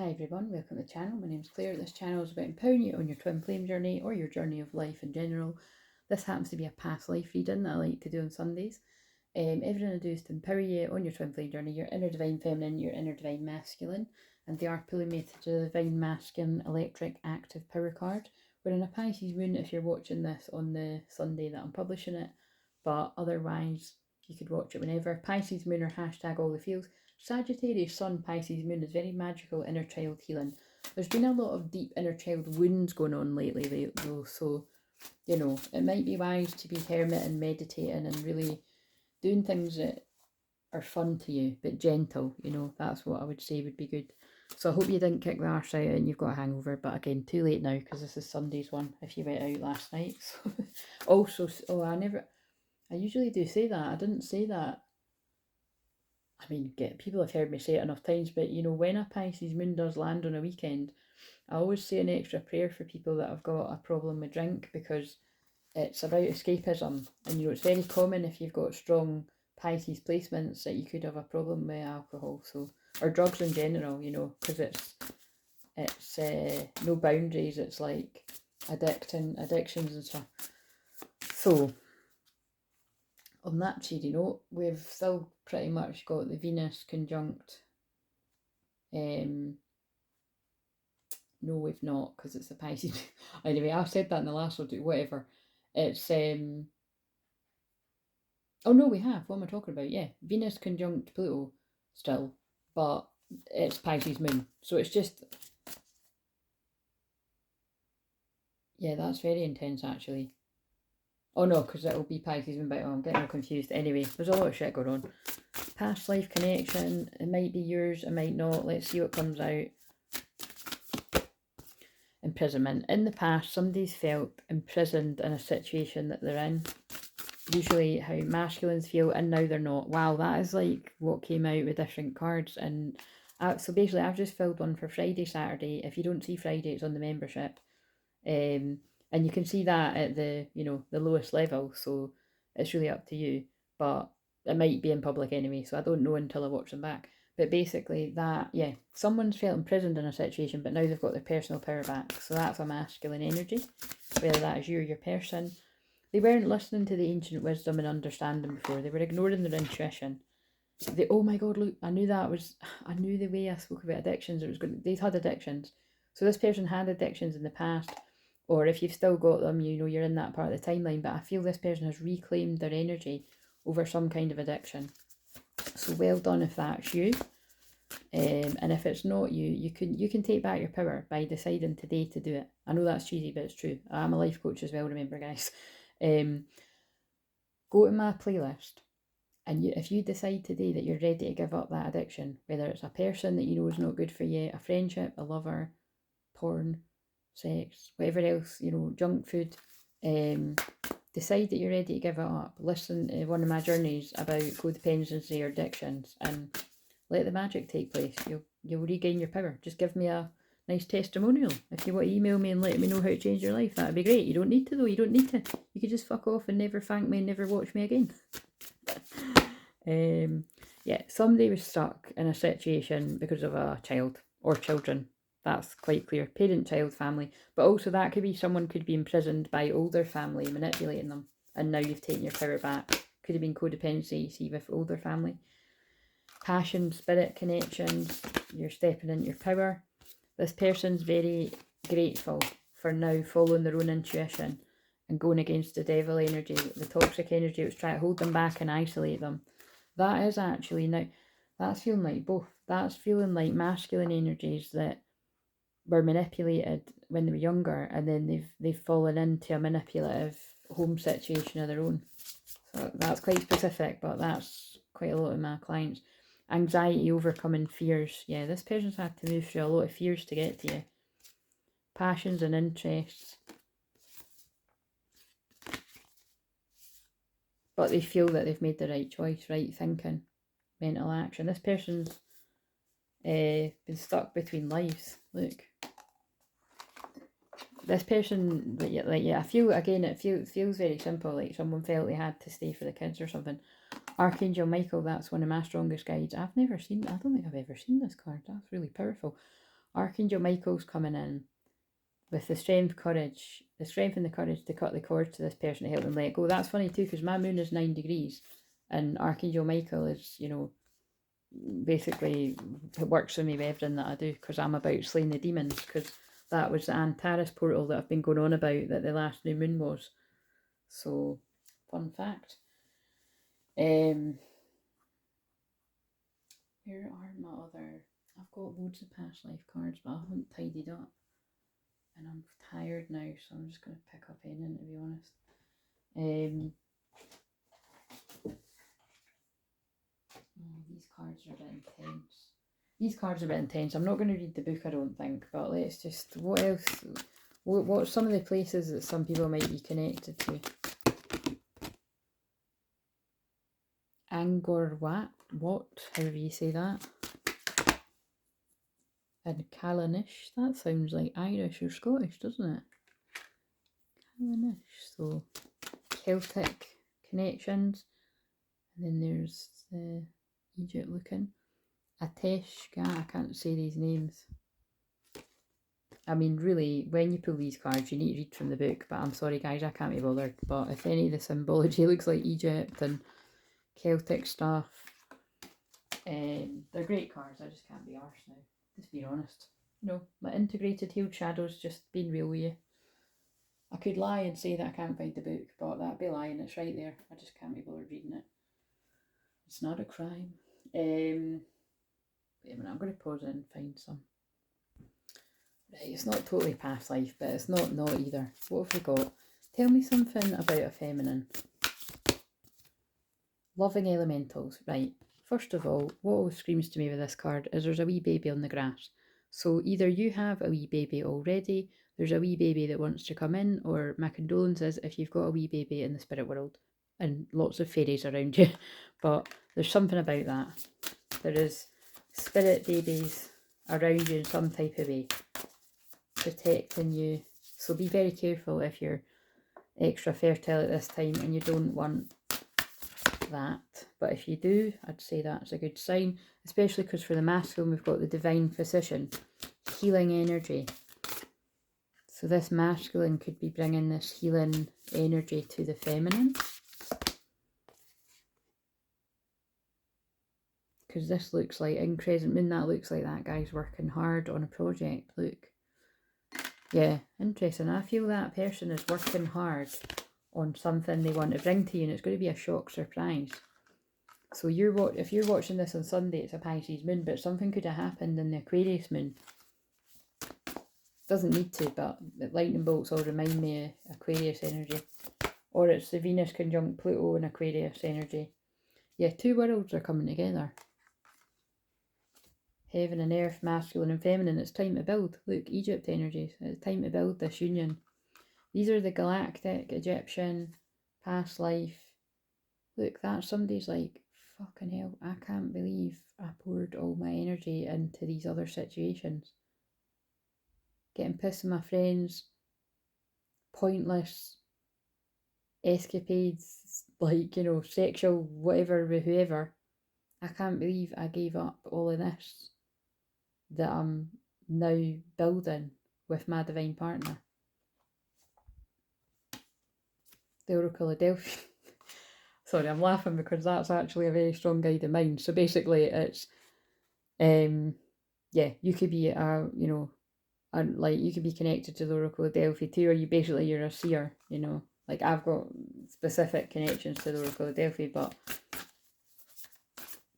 Hi everyone, welcome to the channel. My name's Claire. This channel is about empowering you on your twin flame journey or your journey of life in general. This happens to be a past life reading that I like to do on Sundays. Everything I do is to empower you on your twin flame journey, your inner divine feminine, your inner divine masculine, and they are pulling me to the divine masculine electric active power card. We're in a Pisces moon if you're watching this on the Sunday that I'm publishing it, but otherwise you could watch it whenever. Pisces moon or hashtag all the feels. Sagittarius Sun Pisces Moon is very magical inner child healing. There's been a lot of deep inner child wounds going on lately though, so you know, it might be wise to be hermit and meditating and really doing things that are fun to you, but gentle, you know, that's what I would say would be good. So I hope you didn't kick the arse out and you've got a hangover, but again, too late now because this is Sunday's one if you went out last night. So also, I usually do say that, I didn't say that. I mean, people have heard me say it enough times, but you know, when a Pisces moon does land on a weekend, I always say an extra prayer for people that have got a problem with drink because it's about escapism. And you know, it's very common if you've got strong Pisces placements that you could have a problem with alcohol, so or drugs in general, you know, because it's no boundaries. It's like addictions and stuff. So on that cheery note, we've still pretty much got the Venus conjunct. No, we've not, because it's the Pisces. Anyway, I said that in the last one, whatever. It's, oh no, we have. What am I talking about? Yeah, Venus conjunct Pluto still, but it's Pisces moon. So it's just, yeah, that's very intense actually. Oh no, because it'll be Pisces moon, but I'm getting all confused. Anyway, there's a lot of shit going on. Past life connection, it might be yours, it might not. Let's see what comes out. Imprisonment. In the past, somebody's felt imprisoned in a situation that they're in. Usually how masculines feel, and now they're not. Wow, that is like what came out with different cards. And so basically I've just filled one for Friday, Saturday. If you don't see Friday, it's on the membership. And you can see that at the, you know, the lowest level, so it's really up to you, but it might be in public anyway, so I don't know until I watch them back. But basically that, yeah, someone's felt imprisoned in a situation, but now they've got their personal power back, so that's a masculine energy, whether that is you or your person. They weren't listening to the ancient wisdom and understanding before, they were ignoring their intuition. Oh my god, look, I knew the way I spoke about addictions, it was good. They'd had addictions, so this person had addictions in the past, or if you've still got them, you know, you're in that part of the timeline, but I feel this person has reclaimed their energy over some kind of addiction. So well done if that's you. And if it's not you, you can take back your power by deciding today to do it. I know that's cheesy, but it's true. I'm a life coach as well, remember guys. Go to my playlist, and if you decide today that you're ready to give up that addiction, whether it's a person that you know is not good for you, a friendship, a lover, porn, sex, whatever else, you know, junk food, decide that you're ready to give it up. Listen to one of my journeys about codependency or addictions and let the magic take place. You'll regain your power. Just give me a nice testimonial. If you want to email me and let me know how to change your life, that'd be great. You don't need to though, you don't need to. You could just fuck off and never thank me and never watch me again. Yeah, somebody was stuck in a situation because of a child or children. That's quite clear. Parent, child, family. But also that could be someone could be imprisoned by older family manipulating them, and now you've taken your power back. Could have been codependency, see, with older family. Passion, spirit connections, you're stepping into your power. This person's very grateful for now following their own intuition and going against the devil energy, the toxic energy which try to hold them back and isolate them. That is actually now, that's feeling like both. That's feeling like masculine energies that were manipulated when they were younger, and then they've fallen into a manipulative home situation of their own. So that's quite specific, but that's quite a lot of my clients. Anxiety, overcoming fears. Yeah, this person's had to move through a lot of fears to get to you. Passions and interests. But they feel that they've made the right choice, right thinking, mental action. This person's been stuck between lives. Look. This person, I feel, again, it feels very simple, like someone felt they had to stay for the kids or something. Archangel Michael, that's one of my strongest guides. I don't think I've ever seen this card. That's really powerful. Archangel Michael's coming in with the strength and the courage to cut the cord to this person to help them let go. That's funny too, because my moon is 9 degrees and Archangel Michael is, you know, basically it works for me with everything that I do, because I'm about slaying the demons, because that was the Antares portal that I've been going on about that the last new moon was. So, fun fact. Where are my other... I've got loads of past life cards, but I haven't tidied up. And I'm tired now, so I'm just going to pick up anything, to be honest. These cards are a bit intense. I'm not going to read the book, I don't think, but let's just... What else? What's some of the places that some people might be connected to? Angkor Wat, however you say that. And Callanish, that sounds like Irish or Scottish, doesn't it? Callanish, so Celtic connections. And then there's the Egypt looking. Ateshka, I can't say these names. I mean, really, when you pull these cards, you need to read from the book, but I'm sorry guys, I can't be bothered. But if any of the symbology looks like Egypt and Celtic stuff, they're great cards. I just can't be arsed now, just being honest. You know, my integrated healed shadows, just being real with you. I could lie and say that I can't find the book, but that'd be lying. It's right there. I just can't be bothered reading it. It's not a crime. Wait a minute, I'm going to pause it and find some. Right, it's not totally past life, but it's not either. What have we got? Tell me something about a feminine. Loving elementals. Right, first of all, what always screams to me with this card is there's a wee baby on the grass. So either you have a wee baby already, there's a wee baby that wants to come in, or my condolences if you've got a wee baby in the spirit world and lots of fairies around you. But there's something about that. There is spirit babies around you in some type of way, protecting you. So be very careful if you're extra fertile at this time and you don't want that. But if you do, I'd say that's a good sign, especially because for the masculine we've got the divine physician, healing energy. So this masculine could be bringing this healing energy to the feminine. Because this looks like in Crescent Moon, that looks like that guy's working hard on a project. Look. Yeah, interesting. I feel that person is working hard on something they want to bring to you, and it's going to be a shock surprise. So if you're watching this on Sunday, it's a Pisces moon, but something could have happened in the Aquarius moon. Doesn't need to, but lightning bolts all remind me of Aquarius energy. Or it's the Venus conjunct Pluto and Aquarius energy. Yeah, two worlds are coming together. Heaven and earth, masculine and feminine. It's time to build. Look, Egypt energies. It's time to build this union. These are the galactic, Egyptian, past life. Look, that's somebody's like, fucking hell, I can't believe I poured all my energy into these other situations. Getting pissed with my friends. Pointless escapades, like, you know, sexual whatever with whoever. I can't believe I gave up all of this that I'm now building with my divine partner. The Oracle of Delphi. Sorry, I'm laughing because that's actually a very strong guide of mine. So basically it's, yeah, you could be you know, like you could be connected to the Oracle of Delphi too, or you're a seer, you know. Like I've got specific connections to the Oracle of Delphi, but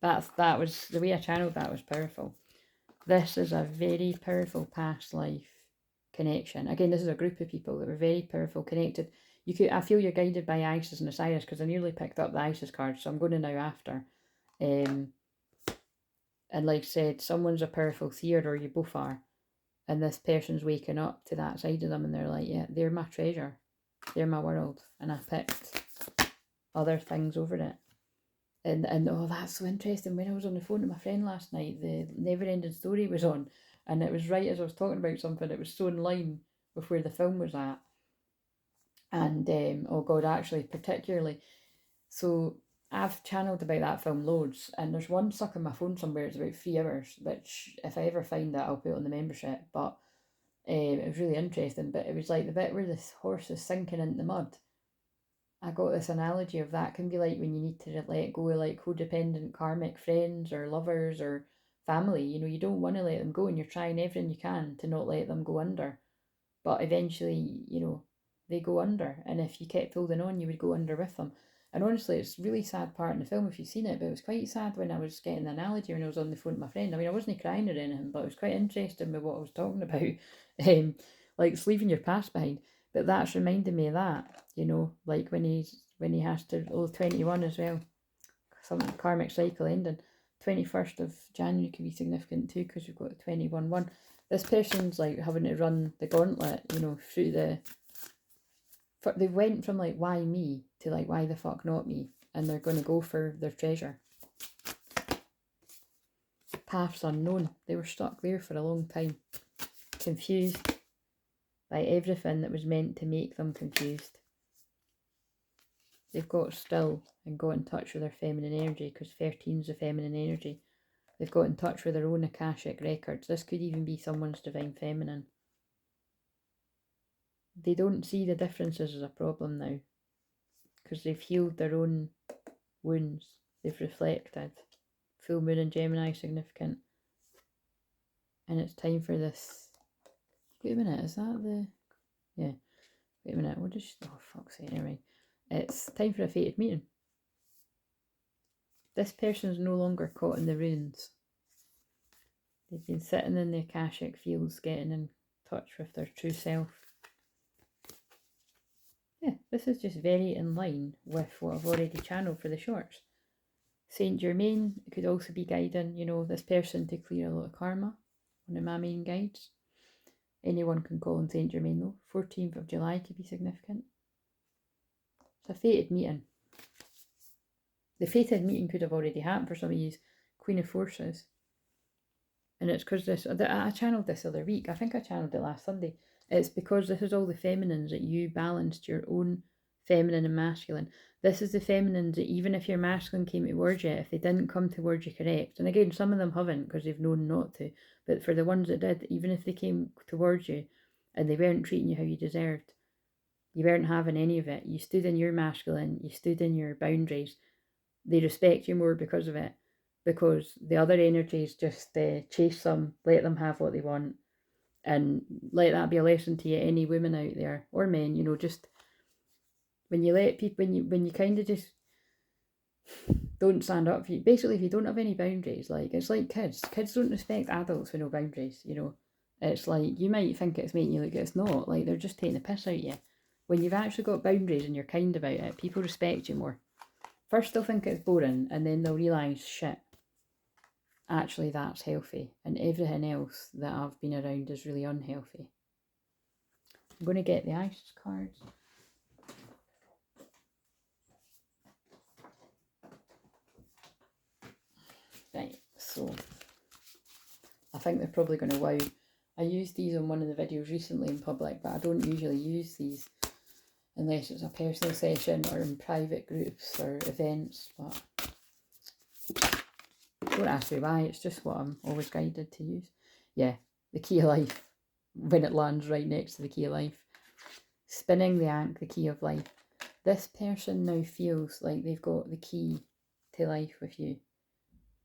that was, the way I channeled that was powerful. This is a very powerful past life connection. Again, this is a group of people that were very powerful, connected. I feel you're guided by Isis and Osiris, because I nearly picked up the Isis card, so I'm going to now after. And like I said, someone's a powerful seer, or you both are, and this person's waking up to that side of them, and they're like, yeah, they're my treasure, they're my world, and I picked other things over it. And oh, that's so interesting. When I was on the phone to my friend last night, the Never Ending Story was on, and it was right as I was talking about something, it was so in line with where the film was at. And oh god, actually particularly, so I've channeled about that film loads, and there's one stuck on my phone somewhere. It's about 3 hours, which if I ever find that, I'll put it on the membership. But it was really interesting. But it was like the bit where this horse is sinking into the mud. I got this analogy of that can be like when you need to let go of like codependent karmic friends or lovers or family. You know, you don't want to let them go, and you're trying everything you can to not let them go under. But eventually, you know, they go under, and if you kept holding on, you would go under with them. And honestly, it's a really sad part in the film if you've seen it, but it was quite sad when I was getting the analogy when I was on the phone with my friend. I mean, I wasn't crying or anything, but it was quite interesting with what I was talking about, like it's leaving your past behind. But that's reminding me of that, you know, like when he has to 21 as well, some karmic cycle ending. 21st of January could be significant too because we've got 21-1. This person's like having to run the gauntlet, you know, through they went from like why me to like why the fuck not me, and they're going to go for their treasure. Paths unknown. They were stuck there for a long time, confused by everything that was meant to make them confused. They've got still and got in touch with their feminine energy, because 13's the feminine energy. They've got in touch with their own Akashic records. This could even be someone's divine feminine. They don't see the differences as a problem now, because they've healed their own wounds. They've reflected. Full moon in Gemini significant. And it's time for this. Wait a minute, is that the... Yeah. Wait a minute, what did she... Oh, fuck's sake, never mind. It's time for a fated meeting. This person's no longer caught in the ruins. They've been sitting in the Akashic fields, getting in touch with their true self. Yeah, this is just very in line with what I've already channeled for the shorts. Saint Germain could also be guiding, you know, this person to clear a lot of karma. One of my main guides. Anyone can call on Saint Germain though. 14th of July could be significant. It's a fated meeting. The fated meeting could have already happened for some of you. Queen of Forces. And it's because this, I channeled this other week. I think I channeled it last Sunday. It's because this is all the feminines that you balanced your own feminine and masculine. This is the feminines that even if your masculine came towards you, if they didn't come towards you correct, and again, some of them haven't because they've known not to, but for the ones that did, even if they came towards you and they weren't treating you how you deserved, you weren't having any of it, you stood in your masculine, you stood in your boundaries, they respect you more because of it, because the other energies just chase them, let them have what they want, and let that be a lesson to you, any women out there, or men, you know, just when you let people, when you kind of just don't stand up for you, basically if you don't have any boundaries, like, it's like kids don't respect adults with no boundaries, you know, it's like, you might think it's making you look, it's not, like, they're just taking the piss out of you. When you've actually got boundaries and you're kind about it, people respect you more. First they'll think it's boring, and then they'll realise, shit, actually that's healthy, and everything else that I've been around is really unhealthy. I'm going to get the ice cards. Right, so I think they're probably going to wow. I used these on one of the videos recently in public, but I don't usually use these unless it's a personal session or in private groups or events, but don't ask me why, it's just what I'm always guided to use. Yeah, the key of life, when it lands right next to the key of life. Spinning the ankh, the key of life. This person now feels like they've got the key to life with you.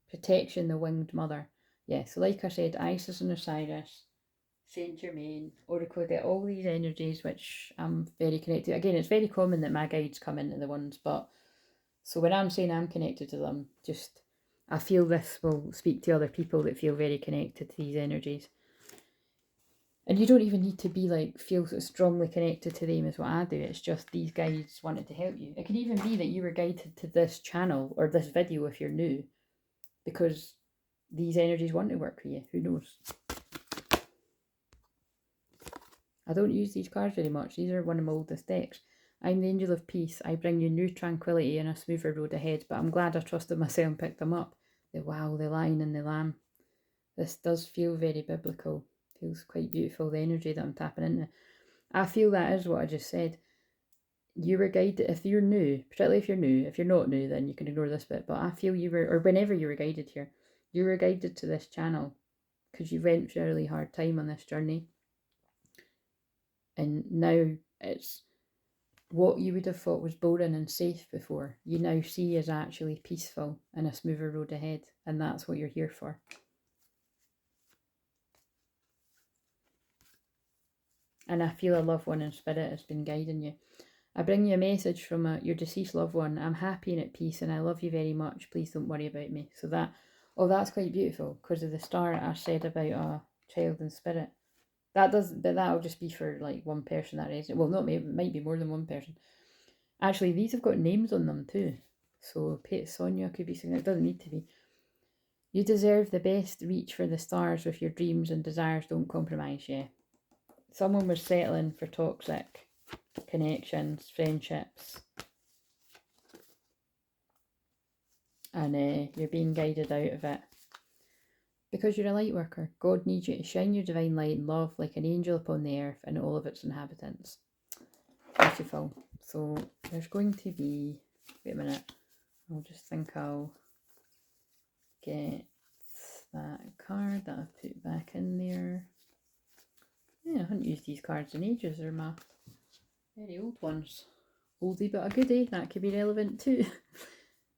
Protection, the winged mother. Yeah, so like I said, Isis and Osiris, Saint Germain, Oracle, get all these energies which I'm very connected to. Again, it's very common that my guides come into the ones, but so when I'm saying I'm connected to them, just I feel this will speak to other people that feel very connected to these energies. And you don't even need to be like, feel so strongly connected to them as what I do. It's just these guides wanted to help you. It could even be that you were guided to this channel or this video if you're new, because these energies want to work for you. Who knows? I don't use these cards very much. These are one of my oldest decks. I'm the Angel of Peace. I bring you new tranquility and a smoother road ahead, but I'm glad I trusted myself and picked them up. The wow, the lion and the lamb. This does feel very biblical. Feels quite beautiful, the energy that I'm tapping into. I feel that is what I just said. you were guided, if you're new, particularly if you're new, if you're not new, then you can ignore this bit, but I feel you were, or whenever you were guided here, you were guided to this channel because you went through a really hard time on this journey. And now it's what you would have thought was boring and safe before, you now see as actually peaceful and a smoother road ahead. And that's what you're here for. And I feel a loved one in spirit has been guiding you. I bring you a message from your deceased loved one. I'm happy and at peace and I love you very much. Please don't worry about me. So that, oh, that's quite beautiful because of the star I said about a child in spirit. That doesn't, but that'll just be for like one person that is. Well, not maybe, it might be more than one person. Actually, these have got names on them too. So Sonia could be saying it doesn't need to be. You deserve the best. Reach for the stars with your dreams and desires. Don't compromise. Yeah. Someone was settling for toxic connections, friendships, and you're being guided out of it because you're a light worker. God needs you to shine your divine light and love like an angel upon the earth and all of its inhabitants. Beautiful. So there's going to be, wait a minute, I'll just think I'll get that card that I've put back in there. Yeah, I haven't used these cards in ages. They're my very old ones. Oldie but a goodie, that could be relevant too.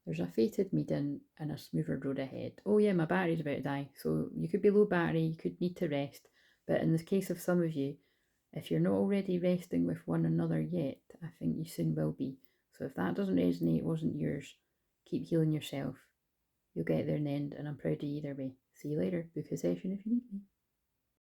There's a fated meeting and a smoother road ahead. Oh yeah, my battery's about to die. So you could be low battery, you could need to rest. But in the case of some of you, if you're not already resting with one another yet, I think you soon will be. So if that doesn't resonate, it wasn't yours, keep healing yourself. You'll get there in the end, and I'm proud of you either way. See you later. Book a session if you need me.